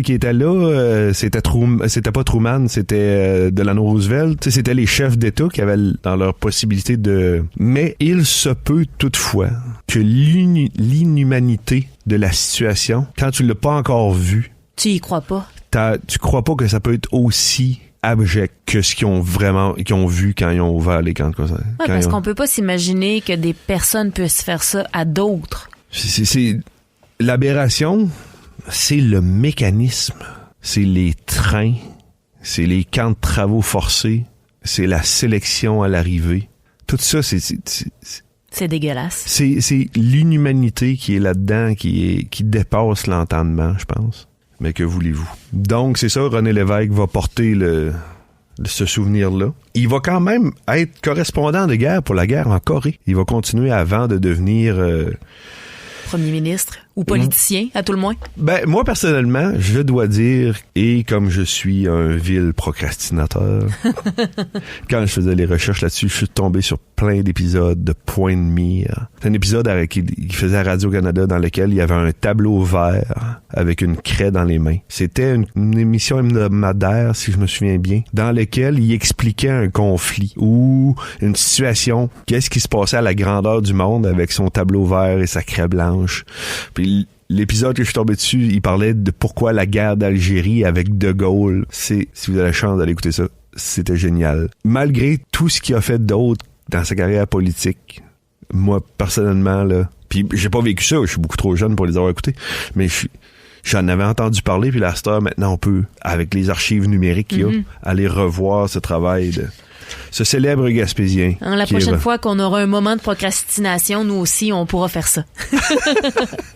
qui était là, c'était pas Truman, c'était Delano Roosevelt. T'sais, c'était les chefs d'État qui avaient dans leur possibilité de... Mais il se peut toutefois que l'inhumanité de la situation, quand tu l'as pas encore vu... Tu y crois pas? Tu crois pas que ça peut être aussi abject que ce qu'ils ont vu quand ils ont ouvert les camps de concentration. Ouais, parce qu'on peut pas s'imaginer que des personnes puissent faire ça à d'autres. C'est l'aberration, c'est le mécanisme, c'est les trains, c'est les camps de travaux forcés, c'est la sélection à l'arrivée. Tout ça, c'est dégueulasse. C'est l'inhumanité qui est là-dedans, qui dépasse l'entendement, je pense. Mais que voulez-vous? Donc, c'est ça, René Lévesque va porter ce souvenir-là. Il va quand même être correspondant de guerre pour la guerre en Corée. Il va continuer avant de devenir... Premier ministre ou politicien, à tout le moins? Ben, moi, personnellement, je dois dire, et comme je suis un vil procrastinateur, quand je faisais les recherches là-dessus, je suis tombé sur plein d'épisodes de Point de mire. C'est un épisode qu'il faisait à Radio-Canada dans lequel il y avait un tableau vert avec une craie dans les mains. C'était une émission hebdomadaire, si je me souviens bien, dans laquelle il expliquait un conflit ou une situation, qu'est-ce qui se passait à la grandeur du monde avec son tableau vert et sa craie blanche. Puis l'épisode que je suis tombé dessus, il parlait de pourquoi la guerre d'Algérie avec De Gaulle. Si vous avez la chance d'aller écouter ça, c'était génial. Malgré tout ce qu'il a fait d'autre dans sa carrière politique, moi, personnellement, là, puis j'ai pas vécu ça, je suis beaucoup trop jeune pour les avoir écoutés, mais j'en avais entendu parler, puis la star, maintenant, on peut, avec les archives numériques qu'il y a, aller revoir ce travail de... Ce célèbre Gaspésien. La prochaine fois qu'on aura un moment de procrastination, nous aussi, on pourra faire ça.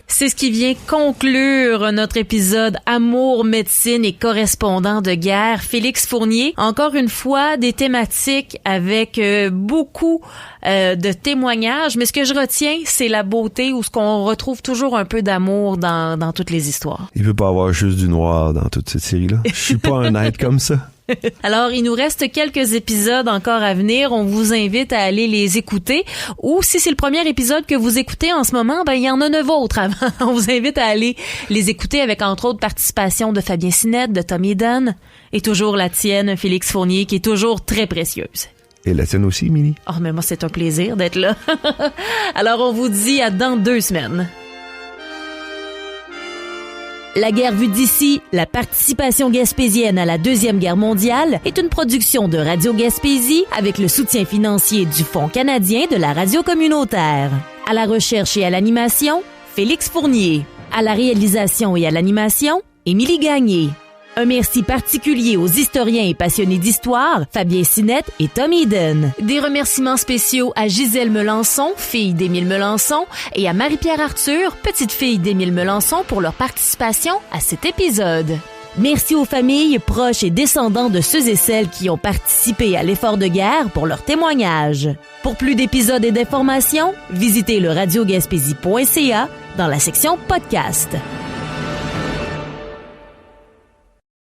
C'est ce qui vient conclure notre épisode Amour, médecine et correspondant de guerre. Félix Fournier, encore une fois, des thématiques avec beaucoup de témoignages. Mais ce que je retiens, c'est la beauté où ce qu'on retrouve toujours un peu d'amour dans toutes les histoires. Il veut pas avoir juste du noir dans toute cette série-là. Je suis pas un être comme ça. Alors, il nous reste quelques épisodes encore à venir. On vous invite à aller les écouter. Ou si c'est le premier épisode que vous écoutez en ce moment, ben il y en a 9 autres avant. On vous invite à aller les écouter avec, entre autres, participation de Fabien Sinette, de Tommy Dunn, et toujours la tienne, Félix Fournier, qui est toujours très précieuse. Et la tienne aussi, Mini. Oh, mais moi, c'est un plaisir d'être là. Alors, on vous dit à dans 2 semaines. La guerre vue d'ici, la participation gaspésienne à la Deuxième Guerre mondiale est une production de Radio Gaspésie avec le soutien financier du Fonds canadien de la radio communautaire. À la recherche et à l'animation, Félix Fournier. À la réalisation et à l'animation, Émilie Gagné. Un merci particulier aux historiens et passionnés d'histoire, Fabien Sinette et Tom Eden. Des remerciements spéciaux à Gisèle Melançon, fille d'Émile Melançon, et à Marie-Pierre Arthur, petite fille d'Émile Melançon, pour leur participation à cet épisode. Merci aux familles, proches et descendants de ceux et celles qui ont participé à l'effort de guerre pour leur témoignage. Pour plus d'épisodes et d'informations, visitez le radiogaspésie.ca dans la section podcast.